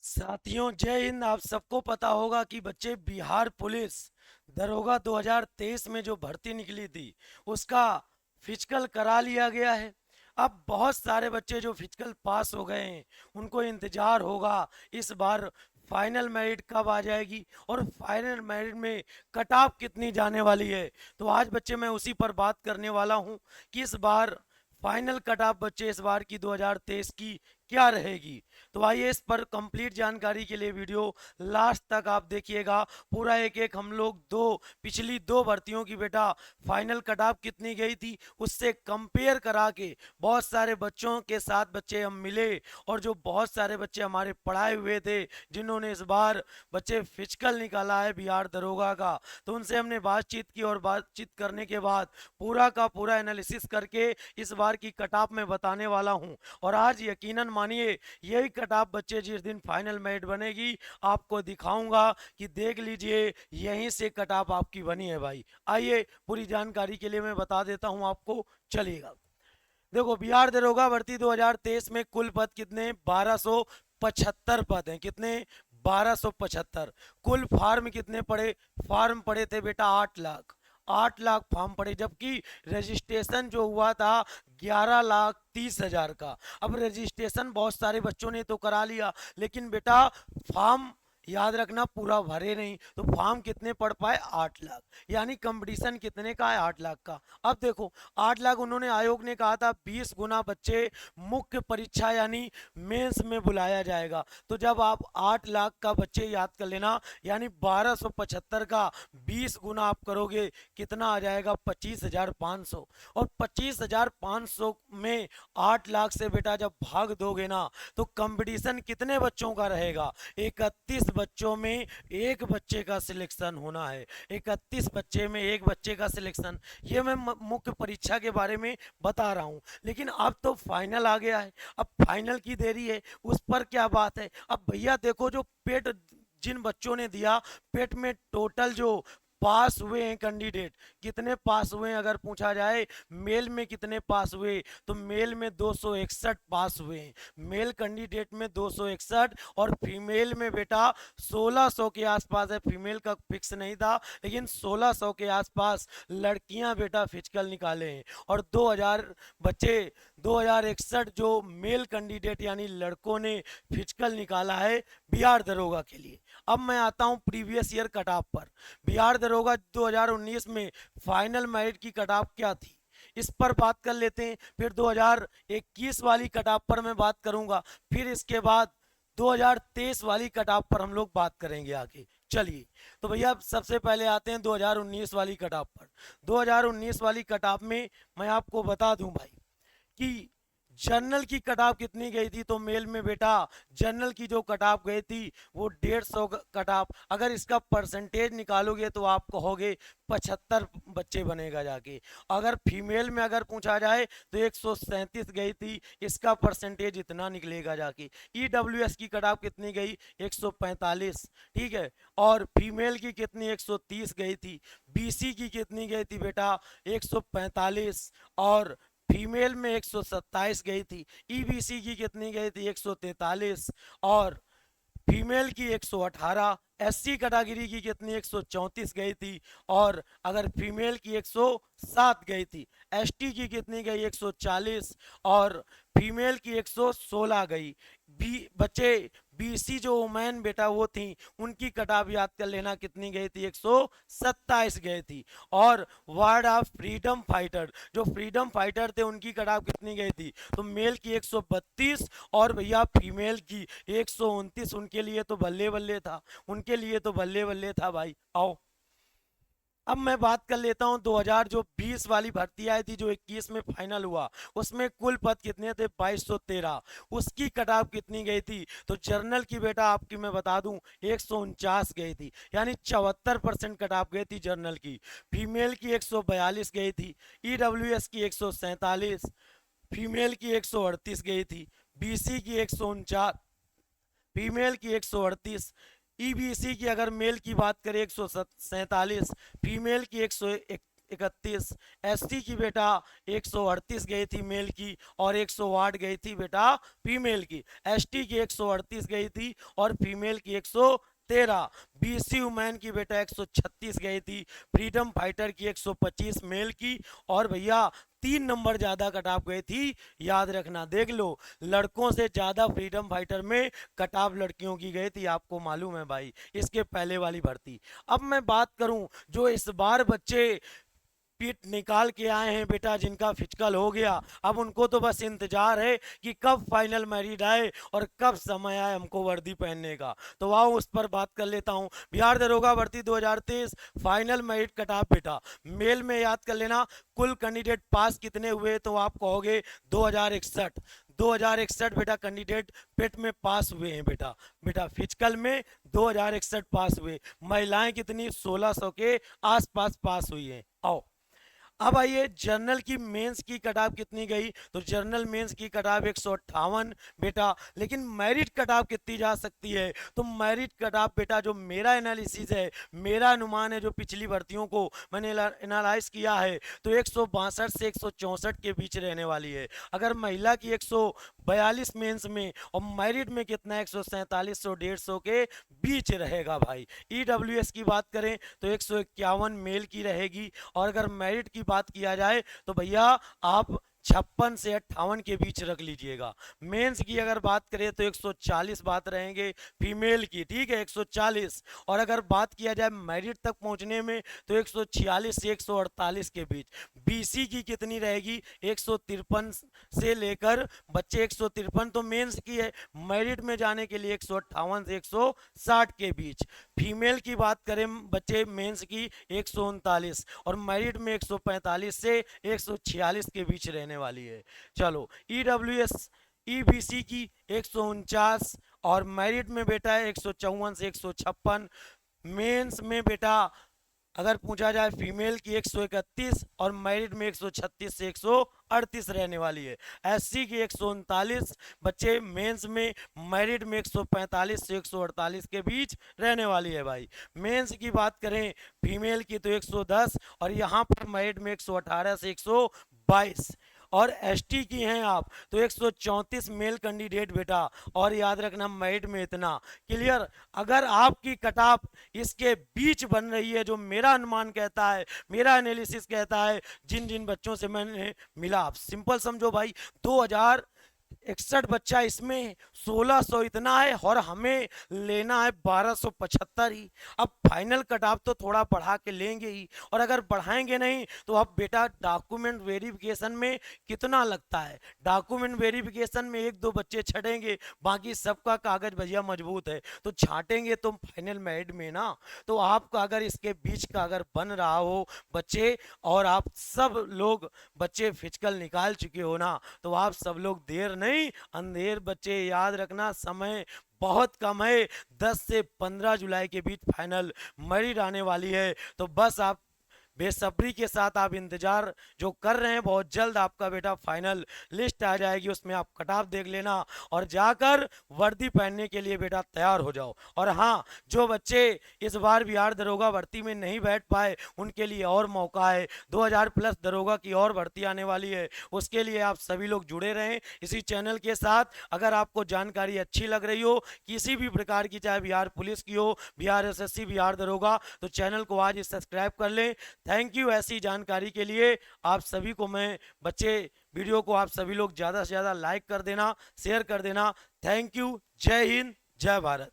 साथियों, जय हिंद। आप सबको पता होगा कि बच्चे बिहार पुलिस दरोगा 2023 में जो भर्ती निकली थी उसका फिजिकल करा लिया गया है। अब बहुत सारे बच्चे जो फिजिकल पास हो गए हैं उनको इंतजार होगा इस बार फाइनल मेरिट कब आ जाएगी और फाइनल मेरिट में कट ऑफ कितनी जाने वाली है। तो आज बच्चे मैं उसी पर बात करने वाला हूं कि इस बार फाइनल कट ऑफ बच्चे इस बार की 2023 की क्या रहेगी। तो आइए इस पर कंप्लीट जानकारी के लिए वीडियो लास्ट तक आप देखिएगा। पूरा एक एक हम लोग पिछली दो भर्तियों की बेटा फाइनल कट ऑफ कितनी गई थी उससे कंपेयर करा के बहुत सारे बच्चों के साथ बच्चे हम मिले और जो बहुत सारे बच्चे हमारे पढ़ाए हुए थे जिन्होंने इस बार बच्चे फिजिकल निकाला है बिहार दरोगा का, तो उनसे हमने बातचीत की और बातचीत करने के बाद पूरा का पूरा एनालिसिस करके इस बार की कट ऑफ में बताने वाला हूं। और आज यकीनन मानिए यही कट ऑफ बच्चे जिस दिन फाइनल मेरिट बनेगी आपको दिखाऊंगा कि देख लीजिए यहीं से कट ऑफ आपकी बनी है भाई। आइए पूरी जानकारी के लिए मैं बता देता हूं आपको, चलिएगा। देखो, बिहार दरोगा भर्ती 2023 में कुल पद कितने 1275 पद हैं। कितने 1275। कुल फार्म कितने पड़े, फार्म पड़े थे बेटा 8 लाख। 8 लाख फार्म पड़े, जबकि रजिस्ट्रेशन जो हुआ था 11,30,000 का। अब रजिस्ट्रेशन बहुत सारे बच्चों ने तो करा लिया लेकिन बेटा फॉर्म याद रखना पूरा भरे नहीं, तो फॉर्म कितने पड़ पाए 8 लाख। यानी कंपटीशन कितने का है 8 लाख का। अब देखो 8 लाख, उन्होंने आयोग ने कहा था 20 गुना बच्चे मुख्य परीक्षा यानी मेंस में बुलाया जाएगा। तो जब आप 8 लाख का बच्चे याद कर लेना, यानी 1275 का 20 गुना आप करोगे कितना आ जाएगा 25,500। और 25,500 में 8 लाख से बेटा जब भाग दोगे ना तो कंपटीशन कितने बच्चों का रहेगा, 31 बच्चों में एक बच्चे का सिलेक्शन होना है। 31 बच्चे में एक बच्चे का सिलेक्शन, ये मैं मुख्य परीक्षा के बारे में बता रहा हूं। लेकिन अब तो फाइनल आ गया है, अब फाइनल की देरी है, उस पर क्या बात है। अब भैया देखो, जो पेट जिन बच्चों ने दिया, पेट में टोटल जो पास हुए हैं कैंडिडेट, कितने पास हुए हैं अगर पूछा जाए मेल में कितने पास हुए, तो मेल में 261 पास हुए हैं। मेल कैंडिडेट में 261 और फीमेल में बेटा 1600 के आसपास है। फीमेल का फिक्स नहीं था लेकिन 1600 के आसपास लड़कियां बेटा फिजिकल निकाले हैं। और 2000 बच्चे 2061 जो मेल कैंडिडेट यानी लड़कों ने फिजिकल निकाला है बिहार दरोगा के लिए। अब मैं आता हूं प्रीवियस ईयर कट ऑफ पर। बिहार दरोगा 2019 में फाइनल मेरिट की कट ऑफ क्या थी इस पर बात कर लेते हैं। फिर 2021 वाली कट ऑफ पर मैं बात करूंगा, फिर इसके बाद 2023 वाली कट ऑफ पर हम लोग बात करेंगे आगे। चलिए, तो भैया सबसे पहले आते हैं 2019 वाली कट ऑफ पर। 2019 वाली कट ऑफ में मैं आपको बता दूं भाई कि जनरल की कट ऑफ कितनी गई थी, तो मेल में बेटा जनरल की जो कट ऑफ गई थी वो 150 कट ऑफ। अगर इसका परसेंटेज निकालोगे तो आप कहोगे 75 बच्चे बनेगा जाके। अगर फीमेल में अगर पूछा जाए तो 137 गई थी, इसका परसेंटेज इतना निकलेगा जाके। ईडब्ल्यूएस की कट ऑफ कितनी गई 145, ठीक है। और फीमेल की कितनी 130 गई थी। बीसी की कितनी गई थी बेटा 145 और फीमेल में 127 गई थी। ईबीसी की कितनी गई थी 143 और फीमेल की 118। एससी कैटेगरी की कितनी 134 गई थी और अगर फीमेल की 107 गई थी। एसटी की कितनी गई 140 और फीमेल की 116 गई। बी बच्चे बीसी जो वुमेन बेटा वो थी उनकी कटाव याद कर लेना कितनी गई थी 127 गई थी। और वार्ड ऑफ फ्रीडम फाइटर जो फ्रीडम फाइटर थे उनकी कटाव कितनी गई थी, तो मेल की 132 और भैया फीमेल की 129। उनके लिए तो बल्ले बल्ले था, उनके लिए तो बल्ले बल्ले था भाई। आओ अब मैं बात कर लेता हूं 2020 वाली भर्ती आई थी जो 21 में फाइनल हुआ, उसमें कुल पद कितने थे 2213। उसकी कटाव कितनी गई थी, तो जर्नल की बेटा आपकी मैं बता दूं 149 गई थी, यानी 74% कटाव गई थी जर्नल की। फीमेल की 142 गई थी। ईडब्ल्यूएस की 147, फीमेल की 138 गई थी। बीसी की 149, फीमेल की 138। ईबीसी की अगर मेल की बात करें 147, फीमेल की 131। एसटी की बेटा 138 गई थी मेल की और 108 गई थी बेटा फीमेल की। एसटी की 138 गई थी और फीमेल की 113। बीसी वुमेन की बेटा 136 गई थी, फ्रीडम फाइटर की 125 मेल की, और भैया 3 नंबर ज्यादा कट ऑफ गई थी। याद रखना, देख लो, लड़कों से ज्यादा फ्रीडम फाइटर में कट ऑफ लड़कियों की गई थी, आपको मालूम है भाई, इसके पहले वाली भर्ती। अब मैं बात करूं जो इस बार बच्चे पीठ निकाल के आए हैं बेटा, जिनका फिजिकल हो गया, अब उनको तो बस इंतजार है कि कब फाइनल मैरिट आए और कब समय आए हमको वर्दी पहनने का। तो आओ उस पर बात कर लेता हूं। बिहार दरोगा भर्ती 2023 फाइनल मैरिट कट ऑफ बेटा, मेल में याद कर लेना, कुल कैंडिडेट पास कितने हुए तो आप कहोगे 2061। 2061 बेटा कैंडिडेट पेट में पास हुए हैं बेटा। बेटा फिजिकल में 2061 पास हुए। महिलाएं कितनी, 1600 के आसपास पास हुई हैं। आओ अब आइए जनरल की मेंस की कट ऑफ कितनी गई, तो जनरल मेंस की कट ऑफ 158 बेटा। लेकिन मेरिट कट ऑफ कितनी जा सकती है, तो मेरिट कट ऑफ बेटा जो मेरा एनालिसिस है, मेरा अनुमान है, जो पिछली भर्तियों को मैंने एनालाइज किया है, तो 162 से 164 के बीच रहने वाली है। अगर महिला की 142 मेंस में और मेरिट में कितना 147 से 150 के बीच रहेगा भाई। ईडब्ल्यूएस की बात करें तो 151 मेल की रहेगी, और अगर मेरिट की बात किया जाए तो भैया आप 56 से 58 के बीच रख लीजिएगा। मेंस की अगर बात करें तो 140 बात रहेंगे फीमेल की, ठीक है, 140। और अगर बात किया जाए मेरिट तक पहुंचने में तो 146 से 148 के बीच। बीसी की कितनी रहेगी, 153 से लेकर बच्चे 153 तो मेंस की है, मेरिट में जाने के लिए 158 से 160 के बीच। फीमेल की बात करें बच्चे मेंस की 139 और मेरिट में 145 से 146 के बीच रहने वाली है। चलो ईडब्ल्यूएस ईबीसी की 149 और मेरिट में बेटा है 154 से 156। मेंस में बेटा अगर पूछा जाए फीमेल की 131 और मेरिट में 136 से 138 रहने वाली है। एससी की 139 बच्चे मेंस में, मेरिट में 145 से 148 के बीच रहने वाली है भाई। मेंस की बात करें फीमेल की तो 110 और यहाँ पर मेरिट में 118 से 122। और एसटी की हैं आप तो 134 मेल कैंडिडेट बेटा, और याद रखना मेरिट में इतना। क्लियर, अगर आपकी कट ऑफ इसके बीच बन रही है, जो मेरा अनुमान कहता है, मेरा एनालिसिस कहता है, जिन जिन बच्चों से मैंने मिला, आप सिंपल समझो भाई, 2061 बच्चा इसमें 1600 इतना है और हमें लेना है 1275 ही। अब फाइनल कट ऑफ तो थोड़ा बढ़ा के लेंगे ही, और अगर बढ़ाएंगे नहीं तो अब बेटा डॉक्यूमेंट वेरिफिकेशन में कितना लगता है, डॉक्यूमेंट वेरिफिकेशन में 1-2 बच्चे छटेंगे, बाकी सबका कागज भैया मजबूत है, तो छाटेंगे तो फाइनल मेरिट में ना। तो आपका अगर इसके बीच का अगर बन रहा हो बच्चे, और आप सब लोग बच्चे फिजिकल निकाल चुके हो ना, तो आप सब लोग देर नहीं अंधेर बच्चे, याद रखना समय बहुत कम है, 10 से 15 जुलाई के बीच फाइनल मेरिट आने वाली है। तो बस आप बेसब्री के साथ आप इंतजार जो कर रहे हैं, बहुत जल्द आपका बेटा फाइनल लिस्ट आ जाएगी, उसमें आप कट ऑफ देख लेना और जाकर वर्दी पहनने के लिए बेटा तैयार हो जाओ। और हाँ, जो बच्चे इस बार बिहार दरोगा भर्ती में नहीं बैठ पाए उनके लिए और मौका है, 2000 प्लस दरोगा की और भर्ती आने वाली है, उसके लिए आप सभी लोग जुड़े रहें इसी चैनल के साथ। अगर आपको जानकारी अच्छी लग रही हो किसी भी प्रकार की, चाहे बिहार पुलिस की हो, बिहार एसएससी, बिहार दरोगा, तो चैनल को आज सब्सक्राइब कर लें। थैंक यू ऐसी जानकारी के लिए। आप सभी को मैं बच्चे वीडियो को आप सभी लोग ज़्यादा से ज़्यादा लाइक कर देना, शेयर कर देना। थैंक यू, जय हिंद, जय भारत।